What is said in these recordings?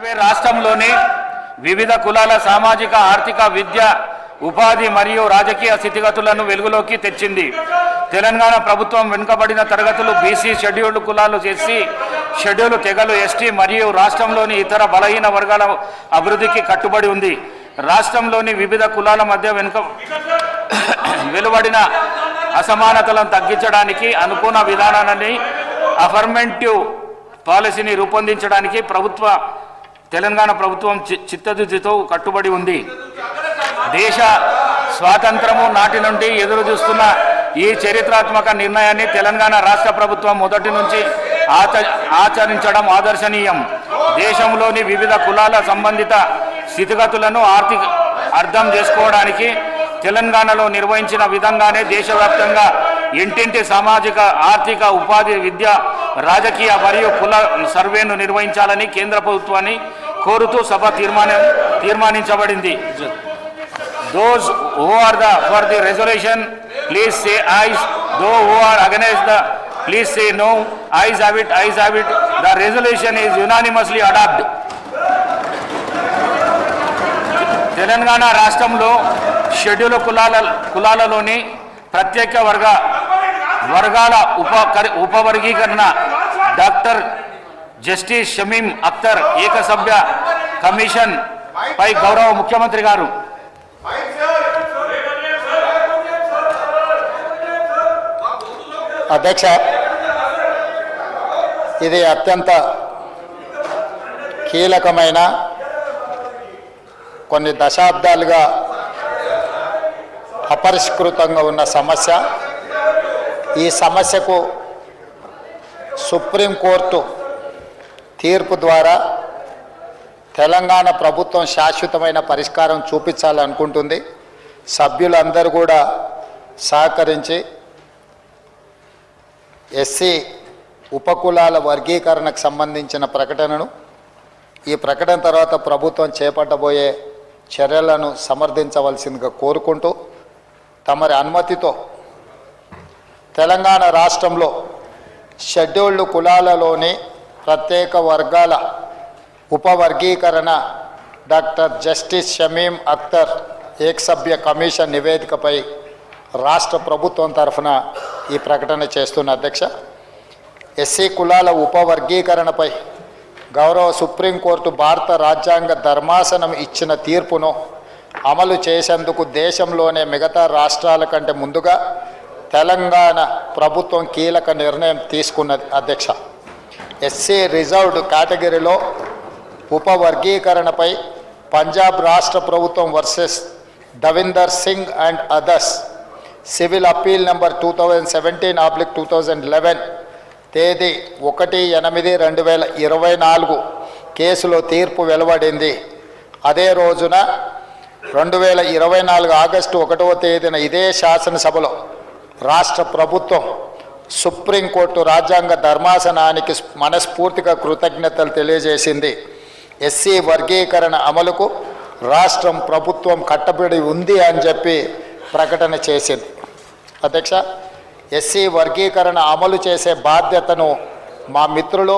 Survey రాష్ట్రంలోని వివిధ కులాల సామాజిక ఆర్థిక విద్య ఉపాధి మరియు రాజకీయ స్థితిగతులను వెలుగులోకి తెచ్చింది. తెలంగాణ ప్రభుత్వం వెనుకబడిన తరగతులు బీసీ, షెడ్యూల్డ్ కులాలు, ఎస్సీ, షెడ్యూల్ తెగలు, ఎస్టీ మరియు రాష్ట్రంలోని ఇతర బలహీన వర్గాల అభివృద్ధికి కట్టుబడి ఉంది. రాష్ట్రంలోని వివిధ కులాల మధ్య వెలువడిన అసమానతలను తగ్గించడానికి అనుకూల విధానాన్ని అఫర్మేటివ్ పాలసీని రూపొందించడానికి తెలంగాణ ప్రభుత్వం చిత్తశుద్ధితో కట్టుబడి ఉంది. దేశ స్వాతంత్రము నాటి నుండి ఎదురు చూస్తున్న ఈ చరిత్రాత్మక నిర్ణయాన్ని తెలంగాణ రాష్ట్ర ప్రభుత్వం మొదటి నుంచి ఆచరించడం ఆదర్శనీయం. దేశంలోని వివిధ కులాల సంబంధిత స్థితిగతులను అర్థం చేసుకోవడానికి తెలంగాణలో నిర్వహించిన విధంగానే దేశవ్యాప్తంగా ఇంటింటి సామాజిక ఆర్థిక ఉపాధి విద్య రాజకీయ మరియు కుల సర్వేను నిర్వహించాలని కేంద్ర ప్రభుత్వాన్ని కోరుతూ సభ తీర్మానించబడింది. Those who are for the resolution, please say ayes. Those who are against please say no. Ayes have it. Ayes have it. The resolution is unanimously adopted. Telangana రాష్ట్రంలో షెడ్యూల్ కులాలలోని ప్రత్యేక వర్గాల ఉపవర్గీకరణ డాక్టర్ జస్టిస్ షమీం అఖ్తర్ ఏకసభ్య కమిషన్ పై గౌరవ ముఖ్యమంత్రి గారు అధ్యక్ష, ఇది అత్యంత కీలకమైన కొన్ని దశాబ్దాలుగా అపరిష్కృతంగా ఉన్న సమస్య. ఈ సమస్యకు సుప్రీంకోర్టు తీర్పు ద్వారా తెలంగాణ ప్రభుత్వం శాశ్వతమైన పరిష్కారం చూపించాలనుకుంటుంది. సభ్యులందరూ కూడా సహకరించి ఎస్సీ ఉపకులాల వర్గీకరణకు సంబంధించిన ప్రకటనను, ఈ ప్రకటన తర్వాత ప్రభుత్వం చేపట్టబోయే చర్యలను సమర్థించవలసిందిగా కోరుకుంటూ, తమరి అనుమతితో తెలంగాణ రాష్ట్రంలో షెడ్యూల్డ్ కులాలలోని ప్రత్యేక వర్గాల ఉపవర్గీకరణ డాక్టర్ జస్టిస్ షమీం అఖ్తర్ ఏకసభ్య కమిషన్ నివేదికపై రాష్ట్ర ప్రభుత్వం తరఫున ఈ ప్రకటన చేస్తున్న అధ్యక్ష, ఎస్సీ కులాల ఉపవర్గీకరణపై గౌరవ సుప్రీంకోర్టు భారత రాజ్యాంగ ధర్మాసనం ఇచ్చిన తీర్పును అమలు చేసేందుకు దేశంలోనే మిగతా రాష్ట్రాల కంటే ముందుగా తెలంగాణ ప్రభుత్వం కీలక నిర్ణయం తీసుకున్నది అధ్యక్ష. ఎస్సీ రిజర్వ్డ్ కేటగిరీలో ఉపవర్గీకరణపై పంజాబ్ రాష్ట్ర ప్రభుత్వం versus Davinder Singh and others civil appeal number 2017/2011 తేదీ 1/8/2024 కేసులో తీర్పు వెలువడింది. అదే రోజున 2024 ఆగస్టు 1వ తేదీన ఇదే శాసనసభలో రాష్ట్ర ప్రభుత్వం సుప్రీంకోర్టు రాజ్యాంగ ధర్మాసనానికి మనస్ఫూర్తిగా కృతజ్ఞతలు తెలియజేసింది. ఎస్సీ వర్గీకరణ అమలుకు రాష్ట్రం ప్రభుత్వం కట్టబడి ఉంది అని చెప్పి ప్రకటన చేసింది. అధ్యక్ష, ఎస్సీ వర్గీకరణ అమలు చేసే బాధ్యతను మా మిత్రులు,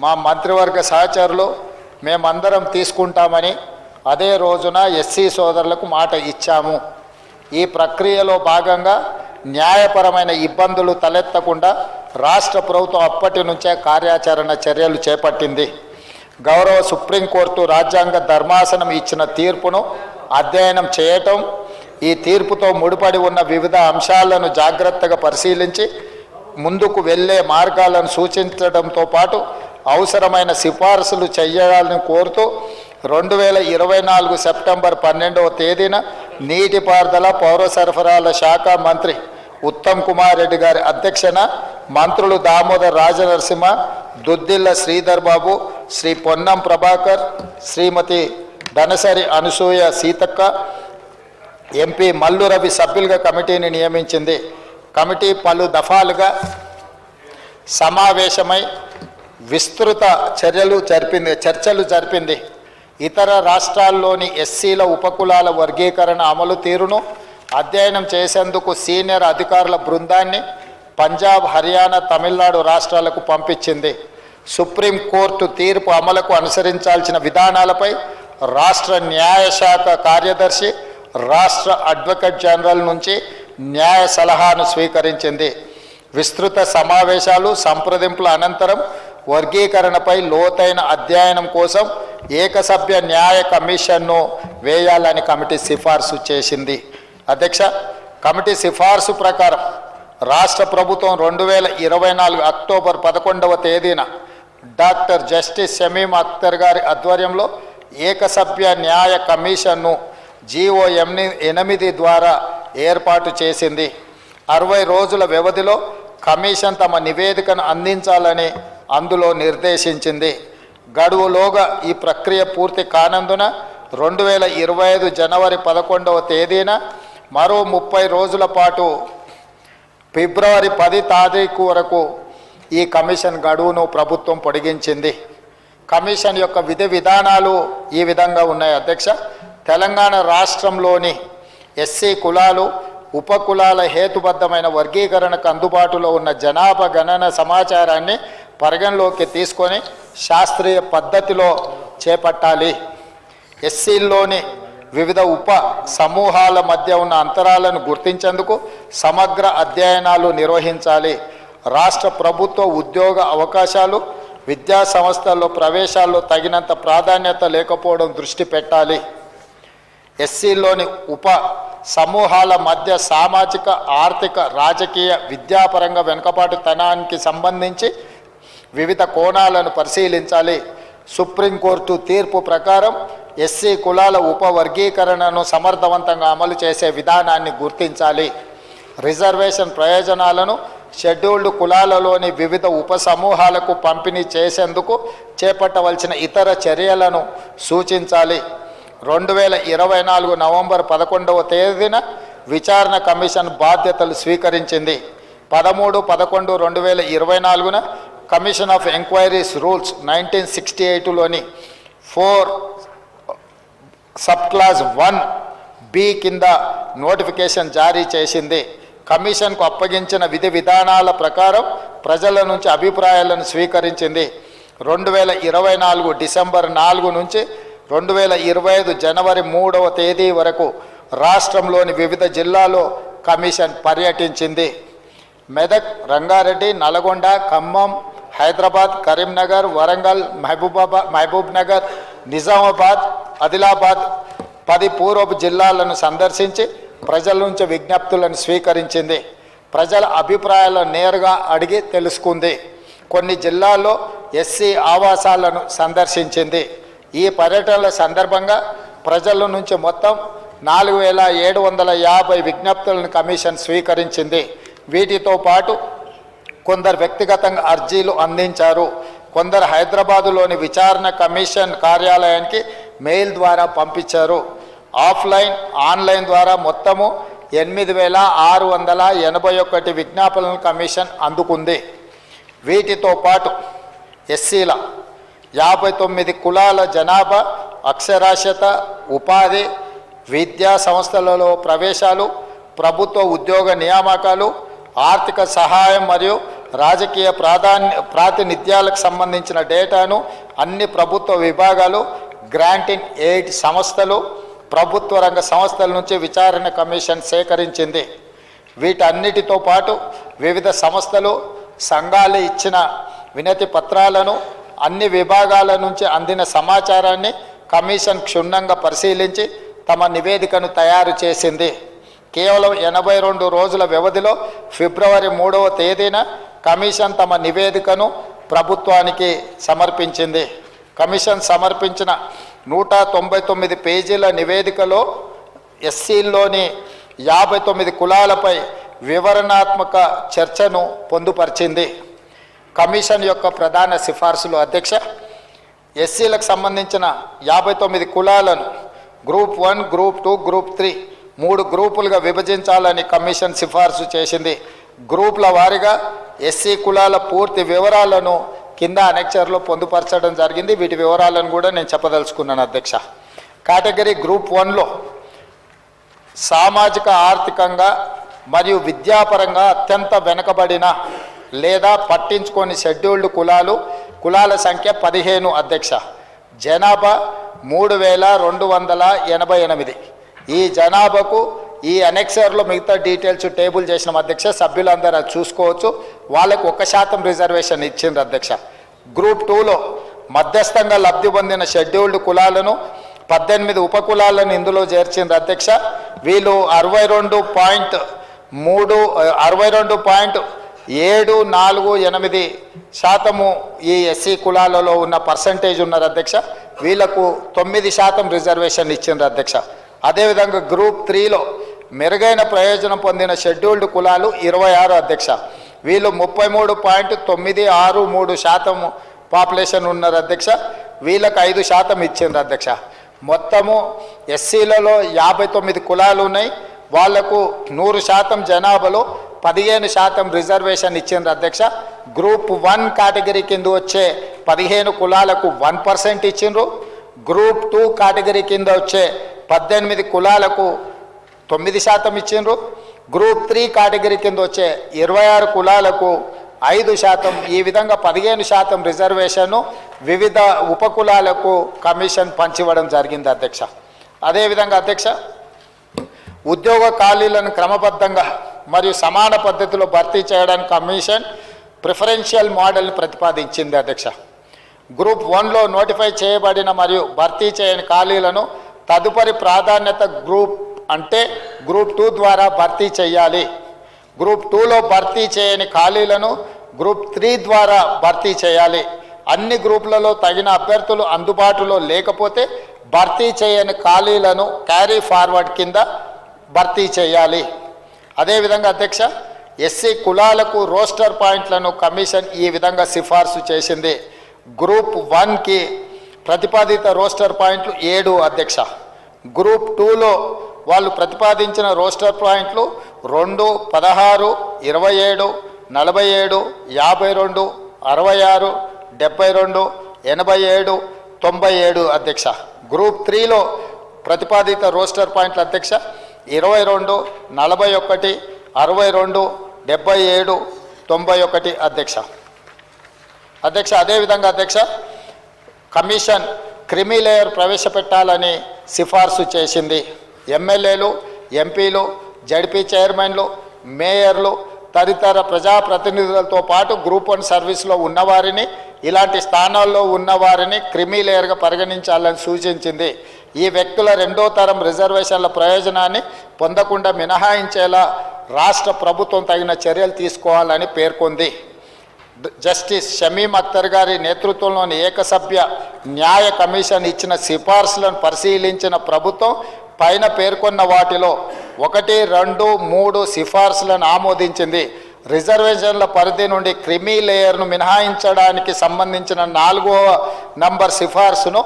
మా మంత్రివర్గ సహచరులు మేమందరం తీసుకుంటామని అదే రోజున ఎస్సీ సోదరులకు మాట ఇచ్చాము. ఈ ప్రక్రియలో భాగంగా న్యాయపరమైన ఇబ్బందులు తలెత్తకుండా రాష్ట్ర ప్రభుత్వం అప్పటి నుంచే కార్యాచరణ చర్యలు చేపట్టింది. గౌరవ సుప్రీంకోర్టు రాజ్యాంగ ధర్మాసనం ఇచ్చిన తీర్పును అధ్యయనం చేయటం, ఈ తీర్పుతో ముడిపడి ఉన్న వివిధ అంశాలను జాగ్రత్తగా పరిశీలించి ముందుకు వెళ్ళే మార్గాలను సూచించడంతో పాటు అవసరమైన సిఫారసులు చేయాలని కోరుతూ 2024 సెప్టెంబర్ 12వ తేదీన నీటిపారుదల పౌర సరఫరాల శాఖ మంత్రి ఉత్తమ్ కుమార్ రెడ్డి గారి అధ్యక్షన మంత్రులు దామోదర్ రాజనరసింహ, దుద్దిల్ల శ్రీధర్ బాబు, శ్రీ పొన్నం ప్రభాకర్, శ్రీమతి ధనసరి అనసూయ సీతక్క, ఎంపీ మల్లు రవి సభ్యులుగా కమిటీని నియమించింది. కమిటీ పలు దఫాలుగా సమావేశమై విస్తృత చర్చలు జరిపింది. ఇతర రాష్ట్రాల్లోని ఎస్సీల ఉపకులాల వర్గీకరణ అమలు తీరును అధ్యయనం చేసేందుకు సీనియర్ అధికారుల బృందాన్ని పంజాబ్, హర్యానా, తమిళనాడు రాష్ట్రాలకు పంపించింది. సుప్రీంకోర్టు తీర్పు అమలుకు అనుసరించాల్సిన విధానాలపై రాష్ట్ర న్యాయశాఖ కార్యదర్శి రాష్ట్ర అడ్వకేట్ జనరల్ నుంచి న్యాయ సలహాను స్వీకరించింది. విస్తృత సమావేశాలు సంప్రదింపుల అనంతరం వర్గీకరణపై లోతైన అధ్యయనం కోసం ఏకసభ్య న్యాయ కమిషన్ను వేయాలని కమిటీ సిఫార్సు చేసింది. అధ్యక్ష, కమిటీ సిఫార్సు ప్రకారం రాష్ట్ర ప్రభుత్వం 2024 అక్టోబర్ 11వ తేదీన డాక్టర్ జస్టిస్ షమీం అఖ్తర్ గారి ఆధ్వర్యంలో ఏకసభ్య న్యాయ కమిషన్ను జీవో 8 ద్వారా ఏర్పాటు చేసింది. 60 రోజుల వ్యవధిలో కమిషన్ తమ నివేదికను అందించాలని అందులో నిర్దేశించింది. గడువులోగా ఈ ప్రక్రియ పూర్తి కానందున 2025 జనవరి 11వ తేదీన మరో 30 రోజుల పాటు ఫిబ్రవరి 10 తారీఖు వరకు ఈ కమిషన్ గడువును ప్రభుత్వం పొడిగించింది. కమిషన్ యొక్క విధి విధానాలు ఈ విధంగా ఉన్నాయి. అధ్యక్ష, తెలంగాణ రాష్ట్రంలోని ఎస్సీ కులాలు ఉపకులాల హేతుబద్ధమైన వర్గీకరణకు అందుబాటులో ఉన్న జనాభా గణన సమాచారాన్ని పరిగణలోకి తీసుకొని శాస్త్రీయ పద్ధతిలో చేపట్టాలి. ఎస్సీల్లోని వివిధ ఉప సమూహాల మధ్య ఉన్న అంతరాలను గుర్తించేందుకు సమగ్ర అధ్యయనాలు నిర్వహించాలి. రాష్ట్ర ప్రభుత్వ ఉద్యోగ అవకాశాలు విద్యా సంస్థల్లో ప్రవేశాల్లో తగినంత ప్రాధాన్యత లేకపోవడం దృష్టి పెట్టాలి. ఎస్సీల్లోని ఉప సమూహాల మధ్య సామాజిక ఆర్థిక రాజకీయ విద్యాపరంగా వెనుకబాటుతనానికి సంబంధించి వివిధ కోణాలను పరిశీలించాలి. సుప్రీంకోర్టు తీర్పు ప్రకారం ఎస్సీ కులాల ఉపవర్గీకరణను సమర్థవంతంగా అమలు చేసే విధానాన్ని గుర్తించాలి. రిజర్వేషన్ ప్రయోజనాలను షెడ్యూల్డ్ కులాలలోని వివిధ ఉపసమూహాలకు పంపిణీ చేసేందుకు చేపట్టవలసిన ఇతర చర్యలను సూచించాలి. 2024 నవంబర్ 11వ తేదీన విచారణ కమిషన్ బాధ్యతలు స్వీకరించింది. 13-11-2024న కమిషన్ ఆఫ్ ఎంక్వైరీస్ రూల్స్ 1968లోని 4 సబ్ క్లాస్ 1B కింద నోటిఫికేషన్ జారీ చేసింది. కమిషన్కు అప్పగించిన విధి విధానాల ప్రకారం ప్రజల నుంచి అభిప్రాయాలను స్వీకరించింది. 2024 డిసెంబర్ 4 నుంచి 2025 జనవరి 3వ తేదీ వరకు రాష్ట్రంలోని వివిధ జిల్లాల్లో కమిషన్ పర్యటించింది. మెదక్, రంగారెడ్డి, నల్గొండ, ఖమ్మం, హైదరాబాద్, కరీంనగర్, వరంగల్, మహబూబ్ నగర్, నిజామాబాద్, ఆదిలాబాద్ 10 పూర్వపు జిల్లాలను సందర్శించి ప్రజల నుంచి విజ్ఞప్తులను స్వీకరించింది. ప్రజల అభిప్రాయాలను నేరుగా అడిగి తెలుసుకుంది. కొన్ని జిల్లాల్లో ఎస్సీ ఆవాసాలను సందర్శించింది. ఈ పర్యటనల సందర్భంగా ప్రజల నుంచి మొత్తం 4750 విజ్ఞప్తులను కమిషన్ స్వీకరించింది. వీటితో పాటు కొందరు వ్యక్తిగతంగా అర్జీలు అందించారు. కొందరు హైదరాబాదులోని విచారణ కమిషన్ కార్యాలయానికి మెయిల్ ద్వారా పంపించారు. ఆఫ్లైన్, ఆన్లైన్ ద్వారా మొత్తము 8681 విజ్ఞాపనలను కమిషన్ అందుకుంది. వీటితో పాటు ఎస్సీల 59 కులాల జనాభా, అక్షరాస్యత, ఉపాధి, విద్యా సంస్థలలో ప్రవేశాలు, ప్రభుత్వ ఉద్యోగ నియామకాలు, ఆర్థిక సహాయం మరియు రాజకీయ ప్రాతినిధ్యాలకు సంబంధించిన డేటాను అన్ని ప్రభుత్వ విభాగాలు, గ్రాంటింగ్ ఎయిడ్ సంస్థలు, ప్రభుత్వ రంగ సంస్థల నుంచి విచారణ కమిషన్ సేకరించింది. వీటన్నిటితో పాటు వివిధ సంస్థలు, సంఘాలు ఇచ్చిన వినతి పత్రాలను, అన్ని విభాగాల నుంచి అందిన సమాచారాన్ని కమిషన్ క్షుణ్ణంగా పరిశీలించి తమ నివేదికను తయారు చేసింది. కేవలం 82 రోజుల వ్యవధిలో ఫిబ్రవరి 3వ తేదీన కమిషన్ తమ నివేదికను ప్రభుత్వానికి సమర్పించింది. కమిషన్ సమర్పించిన 199 పేజీల నివేదికలో ఎస్సీల్లోని 59 కులాలపై వివరణాత్మక చర్చను పొందుపరిచింది. కమిషన్ యొక్క ప్రధాన సిఫార్సులు అధ్యక్ష, ఎస్సీలకు సంబంధించిన 59 కులాలను గ్రూప్ 1, గ్రూప్ 2, గ్రూప్ 3 3 గ్రూపులుగా విభజించాలని కమిషన్ సిఫార్సు చేసింది. గ్రూపుల వారీగా ఎస్సీ కులాల పూర్తి వివరాలను కింద అనెక్చర్లో పొందుపరచడం జరిగింది. వీటి వివరాలను కూడా నేను చెప్పదలుచుకున్నాను అధ్యక్ష. కేటగిరీ గ్రూప్ 1లో సామాజిక ఆర్థికంగా మరియు విద్యాపరంగా అత్యంత వెనుకబడిన లేదా పట్టించుకొని షెడ్యూల్డ్ కులాలు కులాల సంఖ్య 15 అధ్యక్ష. జనాభా 3288. ఈ జనాభాకు ఈ అనెక్సర్లో మిగతా డీటెయిల్స్ టేబుల్ చేసిన అధ్యక్ష, సభ్యులందరూ అది చూసుకోవచ్చు. వాళ్ళకు 1% రిజర్వేషన్ ఇచ్చిండ్రు అధ్యక్ష. గ్రూప్ 2లో మధ్యస్థంగా లబ్ధి పొందిన షెడ్యూల్డ్ కులాలను 18 ఉపకులాలను ఇందులో చేర్చిండ్రు అధ్యక్ష. వీళ్ళు 62.748% ఈ ఎస్సీ కులాలలో ఉన్న పర్సంటేజ్ ఉన్నారు అధ్యక్ష. వీళ్లకు 9% రిజర్వేషన్ ఇచ్చిండ్రు అధ్యక్ష. అదేవిధంగా గ్రూప్ 3లో మెరుగైన ప్రయోజనం పొందిన షెడ్యూల్డ్ కులాలు 26 అధ్యక్ష. వీళ్ళు 33.963% పాపులేషన్ ఉన్నారు అధ్యక్ష. వీళ్ళకి 5% ఇచ్చిండ్రు అధ్యక్ష. మొత్తము ఎస్సీలలో 59 కులాలు ఉన్నాయి. వాళ్లకు 100% జనాభాలో 15% రిజర్వేషన్ ఇచ్చిండ్రు అధ్యక్ష. గ్రూప్ 1 కేటగిరీ కింద వచ్చే 15 కులాలకు 1% ఇచ్చిండ్రు. గ్రూప్ 2 కేటగిరీ కింద వచ్చే 18 కులాలకు 9% ఇచ్చిండ్రు. గ్రూప్ 3 కేటగిరీ కింద వచ్చే 26 కులాలకు 5%. ఈ విధంగా 15% రిజర్వేషను వివిధ ఉపకులాలకు కమిషన్ పంచివ్వడం జరిగింది అధ్యక్ష. అదేవిధంగా అధ్యక్ష, ఉద్యోగ ఖాళీలను క్రమబద్ధంగా మరియు సమాన పద్ధతిలో భర్తీ చేయడానికి కమిషన్ ప్రిఫరెన్షియల్ మోడల్ని ప్రతిపాదించింది అధ్యక్ష. గ్రూప్ 1లో నోటిఫై చేయబడిన మరియు భర్తీ చేయని ఖాళీలను తదుపరి ప్రాధాన్యత గ్రూప్ అంటే గ్రూప్ 2 ద్వారా భర్తీ చేయాలి. గ్రూప్ 2లో భర్తీ చేయని ఖాళీలను గ్రూప్ 3 ద్వారా భర్తీ చేయాలి. అన్ని గ్రూపులలో తగిన అభ్యర్థులు అందుబాటులో లేకపోతే భర్తీ చేయని ఖాళీలను క్యారీ ఫార్వర్డ్ కింద భర్తీ చేయాలి. అదేవిధంగా అధ్యక్ష, ఎస్సీ కులాలకు రోస్టర్ పాయింట్లను కమిషన్ ఈ విధంగా సిఫార్సు చేసింది. గ్రూప్ 1కి ప్రతిపాదిత రోస్టర్ పాయింట్లు 7 అధ్యక్ష. గ్రూప్ 2లో వాళ్ళు ప్రతిపాదించిన రోస్టర్ పాయింట్లు 2, 16, 27, 47, 52, 66, 72, 87, 97 అధ్యక్ష. గ్రూప్ 3లో ప్రతిపాదిత రోస్టర్ పాయింట్లు అధ్యక్ష 22, 41, 62, 77, 91 అధ్యక్ష. అదేవిధంగా అధ్యక్ష, కమిషన్ క్రిమీ లేయర్ ప్రవేశపెట్టాలని సిఫార్సు చేసింది. ఎమ్మెల్యేలు, ఎంపీలు, జడ్పీ చైర్మన్లు, మేయర్లు తదితర ప్రజాప్రతినిధులతో పాటు గ్రూప్ 1 సర్వీస్లో ఉన్నవారిని, ఇలాంటి స్థానాల్లో ఉన్నవారిని క్రిమీ లేయర్గా పరిగణించాలని సూచించింది. ఈ వ్యక్తుల 2వ తరం రిజర్వేషన్ల ప్రయోజనాన్ని పొందకుండా మినహాయించేలా రాష్ట్ర ప్రభుత్వం తగిన చర్యలు తీసుకోవాలని పేర్కొంది. జస్టిస్ షమీం అఖ్తర్ గారి నేతృత్వంలోని ఏకసభ్య న్యాయ కమిషన్ ఇచ్చిన సిఫార్సులను పరిశీలించిన ప్రభుత్వం పైన పేర్కొన్న వాటిలో 1, 2, 3 సిఫార్సులను ఆమోదించింది. రిజర్వేషన్ల పరిధి నుండి క్రిమీ లేయర్ను మినహాయించడానికి సంబంధించిన 4వ నంబర్ సిఫార్సును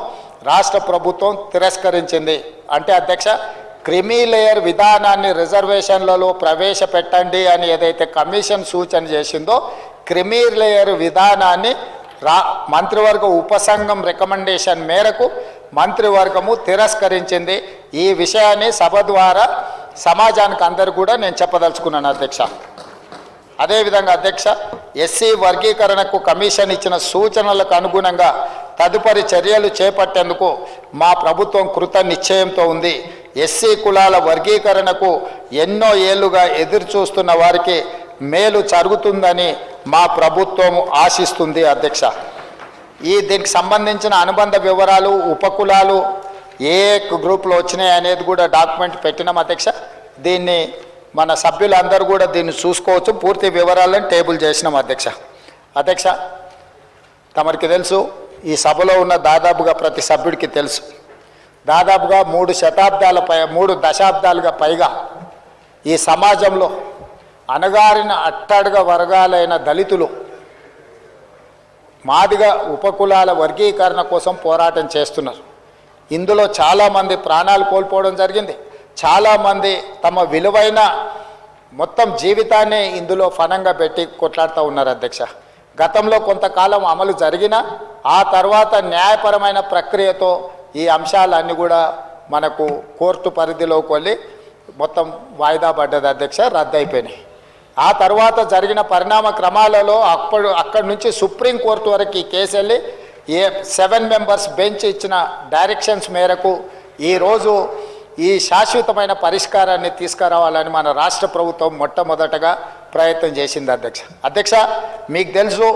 రాష్ట్ర ప్రభుత్వం తిరస్కరించింది. అంటే అధ్యక్ష, క్రిమీ లేయర్ విధానాన్ని రిజర్వేషన్లలో ప్రవేశపెట్టండి అని ఏదైతే కమిషన్ సూచన చేసిందో, క్రిమీ లేయర్ విధానాన్ని మంత్రివర్గ ఉపసంఘం రికమెండేషన్ మేరకు మంత్రివర్గము తిరస్కరించింది. ఈ విషయాన్ని సభ ద్వారా సమాజానికి అందరూ కూడా నేను చెప్పదలుచుకున్నాను అధ్యక్ష. అదేవిధంగా అధ్యక్ష, ఎస్సీ వర్గీకరణకు కమిషన్ ఇచ్చిన సూచనలకు అనుగుణంగా తదుపరి చర్యలు చేపట్టేందుకు మా ప్రభుత్వం కృత నిశ్చయంతో ఉంది. ఎస్సీ కులాల వర్గీకరణకు ఎన్నో ఏళ్లుగా ఎదురు చూస్తున్న వారికి మేలు జరుగుతుందని మా ప్రభుత్వం ఆశిస్తుంది అధ్యక్ష. దీనికి సంబంధించిన అనుబంధ వివరాలు, ఉపకులాలు ఏ గ్రూప్లో వచ్చినాయి అనేది కూడా డాక్యుమెంట్ పెట్టినాం అధ్యక్ష. దీన్ని మన సభ్యులందరూ కూడా దీన్ని చూసుకోవచ్చు. పూర్తి వివరాలను టేబుల్ చేసినాం అధ్యక్ష. తమరికి తెలుసు, ఈ సభలో ఉన్న దాదాపుగా ప్రతి సభ్యుడికి తెలుసు, దాదాపుగా 3 దశాబ్దాలుగా పైగా ఈ సమాజంలో అణగారిన అట్టడుగ వర్గాలైన దళితులు మాదిగ ఉపకులాల వర్గీకరణ కోసం పోరాటం చేస్తున్నారు. ఇందులో చాలామంది ప్రాణాలు కోల్పోవడం జరిగింది. చాలామంది తమ విలువైన మొత్తం జీవితాన్ని ఇందులో ఫనంగా పెట్టి కొట్లాడుతూ ఉన్నారు అధ్యక్ష. గతంలో కొంతకాలం అమలు జరిగిన ఆ తర్వాత న్యాయపరమైన ప్రక్రియతో ఈ అంశాలన్నీ కూడా మనకు కోర్టు పరిధిలోకి వెళ్ళి మొత్తం వాయిదా పడ్డది అధ్యక్ష, రద్దయిపోయినాయి. ఆ తర్వాత జరిగిన పరిణామ క్రమాలలో అక్కడి నుంచి సుప్రీంకోర్టు వరకు ఈ కేసు వెళ్ళి 7 మెంబర్స్ బెంచ్ ఇచ్చిన డైరెక్షన్స్ మేరకు ఈరోజు ఈ శాశ్వతమైన పరిష్కారాన్ని తీసుకురావాలని మన రాష్ట్ర ప్రభుత్వం మొట్టమొదటగా ప్రయత్నం చేసింది అధ్యక్ష మీకు తెలుసు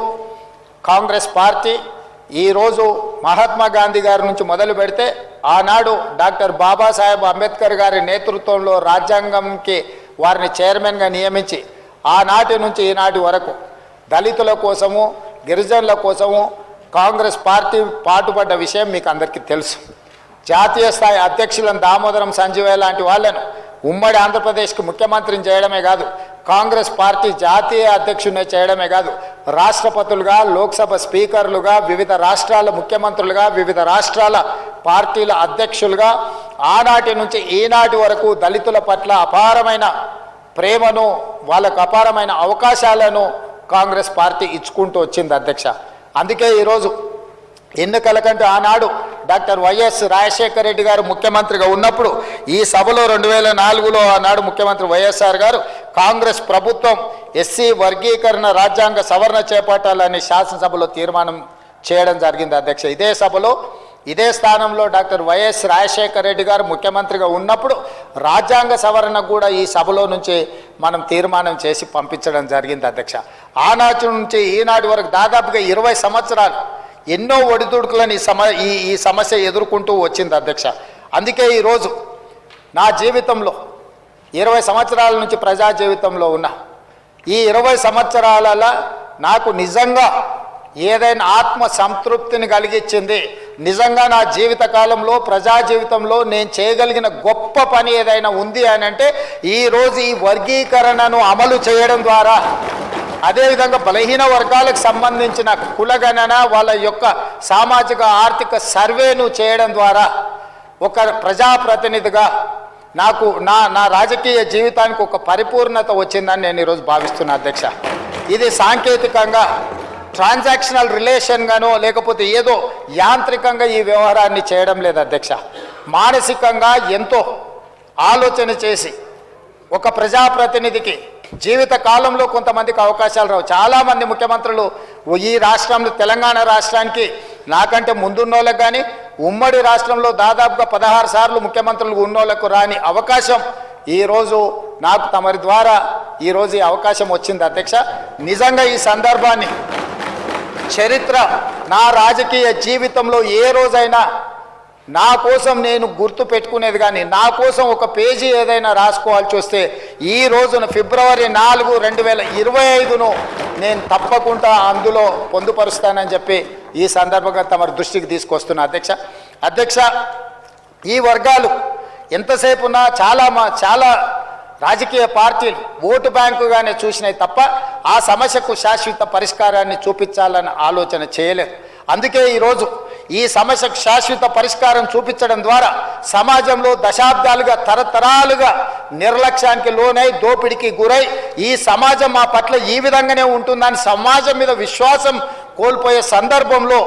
కాంగ్రెస్ పార్టీ ఈరోజు మహాత్మా గాంధీ గారి నుంచి మొదలు పెడితే ఆనాడు డాక్టర్ బాబాసాహెబ్ అంబేద్కర్ గారి నేతృత్వంలో రాజ్యాంగంకి వారిని చైర్మన్గా నియమించి ఆనాటి నుంచి ఈనాటి వరకు దళితుల కోసము గిరిజనుల కోసము కాంగ్రెస్ పార్టీ పాటుపడ్డ విషయం మీకు అందరికీ తెలుసు. జాతీయ స్థాయి అధ్యక్షులను దామోదరం సంజీవయ్య లాంటి వాళ్ళను ఉమ్మడి ఆంధ్రప్రదేశ్కి ముఖ్యమంత్రిని చేయడమే కాదు, కాంగ్రెస్ పార్టీ జాతీయ అధ్యక్షుడిని చేయడమే కాదు, రాష్ట్రపతులుగా, లోక్సభ స్పీకర్లుగా, వివిధ రాష్ట్రాల ముఖ్యమంత్రులుగా, వివిధ రాష్ట్రాల పార్టీల అధ్యక్షులుగా ఆనాటి నుంచి ఈనాటి వరకు దళితుల పట్ల అపారమైన ప్రేమను, వాళ్ళకు అపారమైన అవకాశాలను కాంగ్రెస్ పార్టీ ఇచ్చుకుంటూ వచ్చింది అధ్యక్ష. అందుకే ఈరోజు ఎన్నికల కంటే ఆనాడు డాక్టర్ వైఎస్ రాజశేఖర రెడ్డి గారు ముఖ్యమంత్రిగా ఉన్నప్పుడు ఈ సభలో 2004లో ఆనాడు ముఖ్యమంత్రి వైఎస్ఆర్ గారు కాంగ్రెస్ ప్రభుత్వం ఎస్సీ వర్గీకరణ రాజ్యాంగ సవరణ చేపట్టాలని శాసనసభలో తీర్మానం చేయడం జరిగింది అధ్యక్ష. ఇదే సభలో ఇదే స్థానంలో డాక్టర్ వైఎస్ రాజశేఖర రెడ్డి గారు ముఖ్యమంత్రిగా ఉన్నప్పుడు రాజ్యాంగ సవరణ కూడా ఈ సభలో నుంచి మనం తీర్మానం చేసి పంపించడం జరిగింది అధ్యక్ష. ఆనాటి నుంచి ఈనాటి వరకు దాదాపుగా 20 సంవత్సరాలు ఎన్నో ఒడిదుడుకులను ఈ సమస్య ఎదుర్కొంటూ వచ్చింది అధ్యక్ష. అందుకే ఈరోజు నా జీవితంలో 20 సంవత్సరాల నుంచి ప్రజా జీవితంలో ఉన్న ఈ 20 సంవత్సరాలలో నాకు నిజంగా ఏదైనా ఆత్మ సంతృప్తిని కలిగించింది, నిజంగా నా జీవిత కాలంలో ప్రజా జీవితంలో నేను చేయగలిగిన గొప్ప పని ఏదైనా ఉంది అని అంటే ఈరోజు ఈ వర్గీకరణను అమలు చేయడం ద్వారా, అదేవిధంగా బలహీన వర్గాలకు సంబంధించిన కులగణన, వాళ్ళ యొక్క సామాజిక ఆర్థిక సర్వేను చేయడం ద్వారా ఒక ప్రజాప్రతినిధిగా నాకు నా రాజకీయ జీవితానికి ఒక పరిపూర్ణత వచ్చిందని నేను ఈరోజు భావిస్తున్నా అధ్యక్ష. ఇది సాంకేతికంగా ట్రాన్సాక్షనల్ రిలేషన్గానో లేకపోతే ఏదో యాంత్రికంగా ఈ వ్యవహారాన్ని చేయడం లేదు అధ్యక్ష. మానసికంగా ఎంతో ఆలోచన చేసి ఒక ప్రజాప్రతినిధికి జీవిత కాలంలో కొంతమందికి అవకాశాలు రావు. చాలామంది ముఖ్యమంత్రులు ఈ రాష్ట్రంలో తెలంగాణ రాష్ట్రానికి నాకంటే ముందున్నోళ్ళకు కానీ ఉమ్మడి రాష్ట్రంలో దాదాపుగా 16 సార్లు ముఖ్యమంత్రులు ఉన్నోళ్లకు రాని అవకాశం ఈరోజు నాకు తమరి ద్వారా ఈరోజు ఈ అవకాశం వచ్చింది అధ్యక్ష. నిజంగా ఈ సందర్భాన్ని చరిత్ర నా రాజకీయ జీవితంలో ఏ రోజైనా నా కోసం నేను గుర్తు పెట్టుకునేది కానీ నా కోసం ఒక పేజీ ఏదైనా రాసుకోవాల్సి వస్తే ఈ రోజున ఫిబ్రవరి 4, 2025ను నేను తప్పకుండా అందులో పొందుపరుస్తానని చెప్పి ఈ సందర్భంగా తమ దృష్టికి తీసుకొస్తున్నా అధ్యక్ష. ఈ వర్గాలు ఎంతసేపు ఉన్నా చాలా రాజకీయ పార్టీలు ఓటు బ్యాంకుగానే చూసినాయి తప్ప ఆ సమస్యకు శాశ్వత పరిష్కారాన్ని చూపించాలని ఆలోచన చేయలేదు. అందుకే ఈరోజు ఈ సమస్యకు శాశ్వత పరిష్కారం చూపించడం ద్వారా సమాజంలో దశాబ్దాలుగా తరతరాలుగా నిర్లక్ష్యానికి లోనై దోపిడికి గురై ఈ సమాజం మా పట్ల ఈ విధంగానే ఉంటుందని సమాజం మీద విశ్వాసం కోల్పోయే సందర్భంలో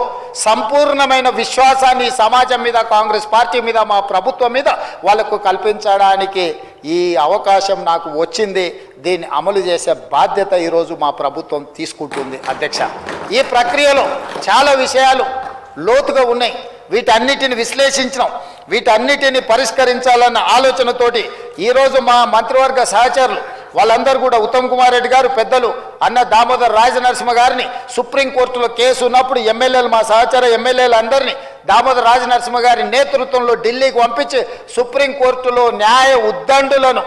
సంపూర్ణమైన విశ్వాసాన్ని సమాజం మీద, కాంగ్రెస్ పార్టీ మీద, మా ప్రభుత్వం మీద వాళ్ళకు కల్పించడానికి ఈ అవకాశం నాకు వచ్చింది. దీన్ని అమలు చేసే బాధ్యత ఈరోజు మా ప్రభుత్వం తీసుకుంటుంది అధ్యక్ష. ఈ ప్రక్రియలో చాలా విషయాలు లోతుగా ఉన్నాయి. వీటన్నిటిని విశ్లేషించడం, వీటన్నిటిని పరిష్కరించాలన్న ఆలోచనతోటి ఈరోజు మా మంత్రివర్గ సహచరులు వాళ్ళందరూ కూడా ఉత్తమ్ కుమార్ రెడ్డి గారు, పెద్దలు అన్న దామోదర్ రాజనరసింహ గారిని సుప్రీంకోర్టులో కేసు ఉన్నప్పుడు ఎమ్మెల్యేలు, మా సహచర ఎమ్మెల్యేలు అందరినీ దామోదర్ రాజనరసింహ గారి నేతృత్వంలో ఢిల్లీకి పంపించి సుప్రీంకోర్టులో న్యాయ ఉద్దండులను,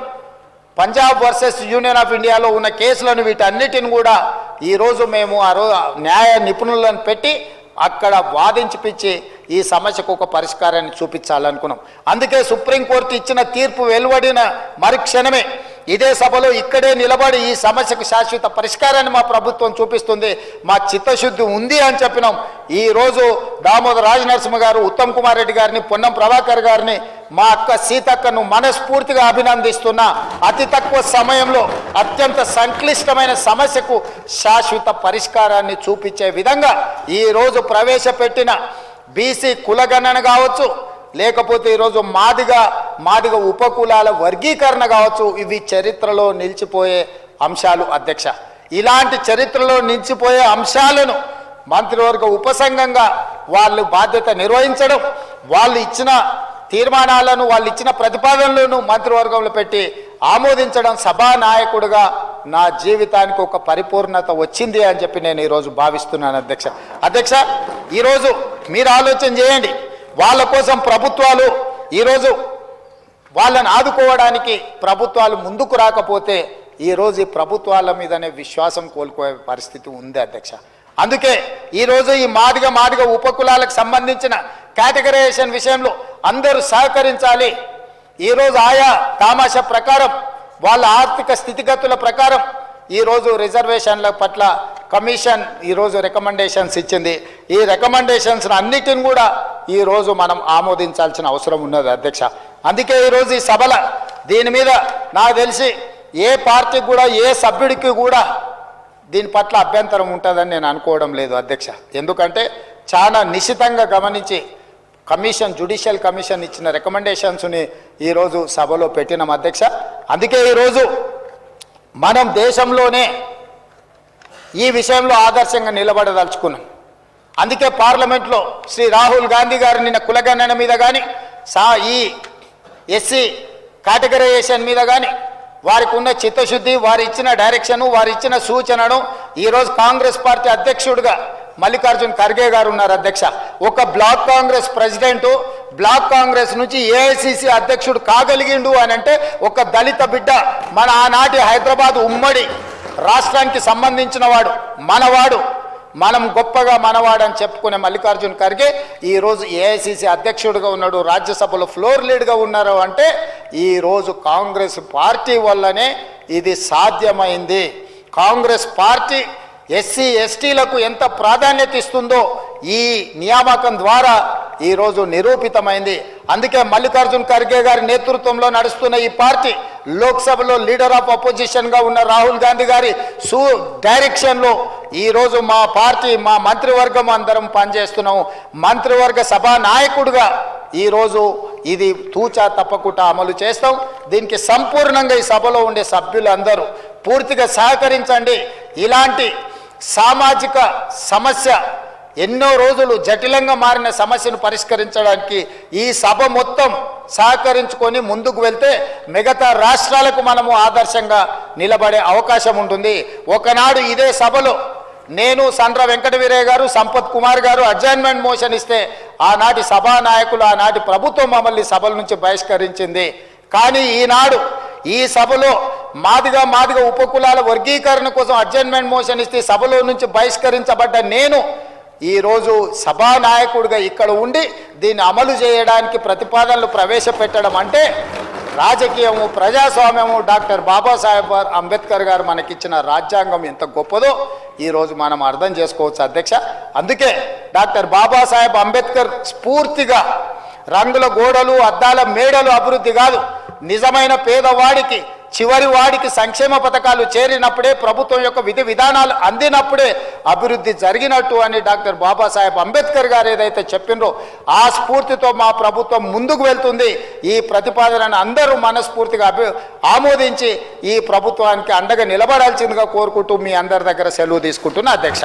పంజాబ్ వర్సెస్ యూనియన్ ఆఫ్ ఇండియాలో ఉన్న కేసులను వీటన్నిటిని కూడా ఈరోజు మేము న్యాయ నిపుణులను పెట్టి అక్కడ వాదించిపించి ఈ సమస్యకు ఒక పరిష్కారాన్ని చూపించాలనుకున్నాం. అందుకే సుప్రీంకోర్టు ఇచ్చిన తీర్పు వెలువడిన మరుక్షణమే ఇదే సభలో ఇక్కడే నిలబడి ఈ సమస్యకు శాశ్వత పరిష్కారాన్ని మా ప్రభుత్వం చూపిస్తుంది, మా చిత్తశుద్ధి ఉంది అని చెప్పినాం. ఈరోజు దామోదర్ రాజనరసింహ గారు, ఉత్తమ్ కుమార్ రెడ్డి గారిని, పొన్నం ప్రభాకర్ గారిని, మా అక్క సీతక్కను మనస్ఫూర్తిగా అభినందిస్తున్నా. అతి తక్కువ సమయంలో అత్యంత సంక్లిష్టమైన సమస్యకు శాశ్వత పరిష్కారాన్ని చూపించే విధంగా ఈరోజు ప్రవేశపెట్టిన బీసీ కులగణన కావచ్చు, లేకపోతే ఈరోజు మాదిగ ఉపకులాల వర్గీకరణ కావచ్చు, ఇవి చరిత్రలో నిలిచిపోయే అంశాలు అధ్యక్ష. ఇలాంటి చరిత్రలో నిలిచిపోయే అంశాలను మంత్రివర్గ ఉపసంఘంగా వాళ్ళు బాధ్యత నిర్వహించడం, వాళ్ళు ఇచ్చిన తీర్మానాలను, వాళ్ళు ఇచ్చిన ప్రతిపాదనలను మంత్రివర్గంలో పెట్టి ఆమోదించడం సభానాయకుడిగా నా జీవితానికి ఒక పరిపూర్ణత వచ్చింది అని చెప్పి నేను ఈరోజు భావిస్తున్నాను అధ్యక్ష. అధ్యక్ష, ఈరోజు మీరు ఆలోచన చేయండి, వాళ్ళ కోసం ప్రభుత్వాలు ఈరోజు వాళ్ళని ఆదుకోవడానికి ప్రభుత్వాలు ముందుకు రాకపోతే ఈరోజు ఈ ప్రభుత్వాల మీదనే విశ్వాసం కోల్పోయే పరిస్థితి ఉంది అధ్యక్ష. అందుకే ఈరోజు ఈ మాదిగ ఉపకులాలకు సంబంధించిన కేటగరైజేషన్ విషయంలో అందరూ సహకరించాలి. ఈరోజు ఆయా తామాషా ప్రకారం వాళ్ళ ఆర్థిక స్థితిగతుల ప్రకారం ఈరోజు రిజర్వేషన్ల పట్ల కమిషన్ ఈరోజు రికమెండేషన్స్ ఇచ్చింది. ఈ రికమెండేషన్స్ అన్నిటిని కూడా ఈరోజు మనం ఆమోదించాల్సిన అవసరం ఉన్నది అధ్యక్ష. అందుకే ఈరోజు ఈ సభల దీని మీద నాకు తెలిసి ఏ పార్టీకి కూడా, ఏ సభ్యుడికి కూడా దీని పట్ల అభ్యంతరం ఉంటుందని నేను అనుకోవడం లేదు అధ్యక్ష. ఎందుకంటే చాలా నిశితంగా గమనించి కమిషన్, జ్యుడిషియల్ కమిషన్ ఇచ్చిన రికమెండేషన్స్ని ఈరోజు సభలో పెట్టినాం అధ్యక్ష. అందుకే ఈరోజు మనం దేశంలోనే ఈ విషయంలో ఆదర్శంగా నిలబడదలుచుకున్నాం. అందుకే పార్లమెంట్లో శ్రీ రాహుల్ గాంధీ గారు నిన్న కులగణన మీద కానీ, ఈ ఎస్సీ కేటగరైజేషన్ మీద కానీ వారికి ఉన్న చిత్తశుద్ధి, వారు ఇచ్చిన డైరెక్షను, వారు ఇచ్చిన సూచనను ఈరోజు కాంగ్రెస్ పార్టీ అధ్యక్షుడిగా మల్లికార్జున్ ఖర్గే గారు ఉన్నారు అధ్యక్ష. ఒక block Congress president block Congress నుంచి ఏఐసిసి అధ్యక్షుడు కాగలిగిండు అని అంటే ఒక దళిత బిడ్డ, మన ఆనాటి హైదరాబాద్ ఉమ్మడి రాష్ట్రానికి సంబంధించిన వాడు, మనవాడు, మనం గొప్పగా మనవాడని చెప్పుకునే మల్లికార్జున్ ఖర్గే ఈరోజు ఏఐసిసి అధ్యక్షుడిగా ఉన్నాడు, రాజ్యసభలో ఫ్లోర్ లీడ్గా ఉన్నారు అంటే ఈరోజు కాంగ్రెస్ పార్టీ వల్లనే ఇది సాధ్యమైంది. కాంగ్రెస్ పార్టీ ఎస్సీ ఎస్టీలకు ఎంత ప్రాధాన్యత ఇస్తుందో ఈ నియామకం ద్వారా ఈరోజు నిరూపితమైంది. అందుకే మల్లికార్జున్ ఖర్గే గారి నేతృత్వంలో నడుస్తున్న ఈ పార్టీ లోక్సభలో లీడర్ ఆఫ్ అపోజిషన్గా ఉన్న రాహుల్ గాంధీ గారి డైరెక్షన్లో ఈరోజు మా పార్టీ, మా మంత్రివర్గం అందరం పనిచేస్తున్నాము. మంత్రివర్గ సభా నాయకుడిగా ఈరోజు ఇది తూచా తప్పకుండా అమలు చేస్తాం. దీనికి సంపూర్ణంగా ఈ సభలో ఉండే సభ్యులందరూ పూర్తిగా సహకరించండి. ఇలాంటి సామాజిక సమస్య, ఎన్నో రోజులు జటిలంగా మారిన సమస్యను పరిష్కరించడానికి ఈ సభ మొత్తం సహకరించుకొని ముందుకు వెళ్తే మిగతా రాష్ట్రాలకు మనము ఆదర్శంగా నిలబడే అవకాశం ఉంటుంది. ఒకనాడు ఇదే సభలో నేను, సండ్ర వెంకట వీరయ్య గారు, సంపత్ కుమార్ గారు అడ్జైన్మెంట్ మోషన్ ఇస్తే ఆనాటి సభానాయకులు, ఆనాటి ప్రభుత్వం మమ్మల్ని సభల నుంచి బహిష్కరించింది. కానీ ఈనాడు ఈ సభలో మాదిగ ఉపకులాల వర్గీకరణ కోసం అడ్జైన్మెంట్ మోషన్ ఇస్తే సభలో నుంచి బహిష్కరించబడ్డ నేను ఈరోజు సభానాయకుడిగా ఇక్కడ ఉండి దీన్ని అమలు చేయడానికి ప్రతిపాదనలు ప్రవేశపెట్టడం అంటే రాజకీయము, ప్రజాస్వామ్యము, డాక్టర్ బాబాసాహెబ్ అంబేద్కర్ గారు మనకిచ్చిన రాజ్యాంగం ఎంత గొప్పదో ఈరోజు మనం అర్థం చేసుకోవచ్చు అధ్యక్ష. అందుకే డాక్టర్ బాబాసాహెబ్ అంబేద్కర్ స్ఫూర్తిగా రంగుల గోడలు, అద్దాల మేడలు అభివృద్ధి కాదు, నిజమైన పేదవాడికి, చివరి వాడికి సంక్షేమ పథకాలు చేరినప్పుడే, ప్రభుత్వం యొక్క విధి విధానాలు అందినప్పుడే అభివృద్ధి జరిగినట్టు అని డాక్టర్ బాబాసాహెబ్ అంబేద్కర్ గారు ఏదైతే చెప్పినరో ఆ స్ఫూర్తితో మా ప్రభుత్వం ముందుకు వెళ్తుంది. ఈ ప్రతిపాదనను అందరూ మనస్ఫూర్తిగా ఆమోదించి ఈ ప్రభుత్వానికి అండగా నిలబడాల్సిందిగా కోరుకుంటూ మీ అందరి దగ్గర సెలవు తీసుకుంటున్నా అధ్యక్ష.